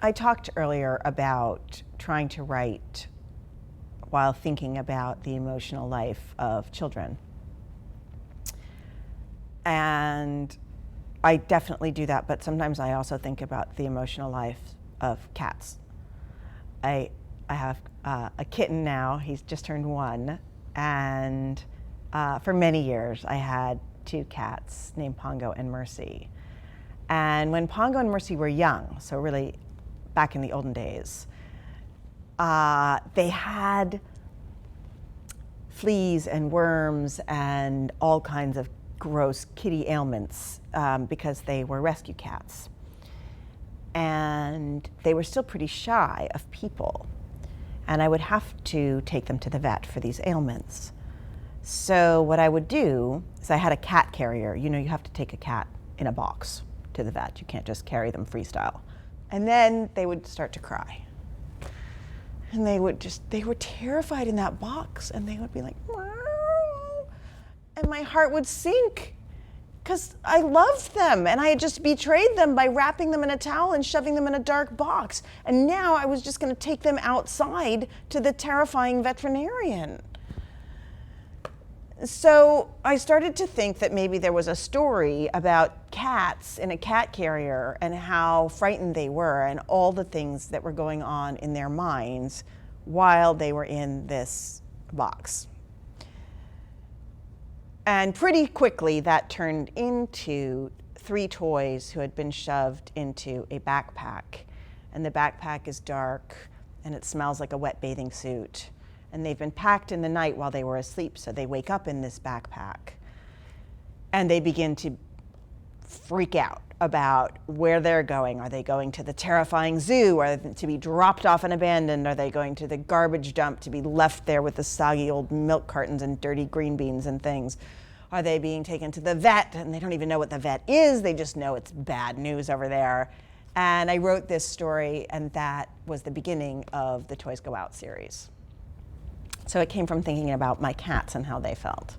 I talked earlier about trying to write while thinking about the emotional life of children. And I definitely do that, but sometimes I also think about the emotional life of cats. I have a kitten now, he's just turned 1, and for many years I had 2 cats named Pongo and Mercy. And when Pongo and Mercy were young, so really back in the olden days, they had fleas and worms and all kinds of gross kitty ailments because they were rescue cats. And they were still pretty shy of people. And I would have to take them to the vet for these ailments. So what I would do is I had a cat carrier. You know, you have to take a cat in a box to the vet. You can't just carry them freestyle. And then they would start to cry. And they were terrified in that box, and they would be like, meow. And my heart would sink because I loved them and I had just betrayed them by wrapping them in a towel and shoving them in a dark box. And now I was just going to take them outside to the terrifying veterinarian. So I started to think that maybe there was a story about cats in a cat carrier and how frightened they were and all the things that were going on in their minds while they were in this box. And pretty quickly that turned into 3 toys who had been shoved into a backpack. And the backpack is dark and it smells like a wet bathing suit. And they've been packed in the night while they were asleep, so they wake up in this backpack. And they begin to freak out about where they're going. Are they going to the terrifying zoo? Are they to be dropped off and abandoned? Are they going to the garbage dump to be left there with the soggy old milk cartons and dirty green beans and things? Are they being taken to the vet? And they don't even know what the vet is. They just know it's bad news over there. And I wrote this story, and that was the beginning of the Toys Go Out series. So it came from thinking about my cats and how they felt.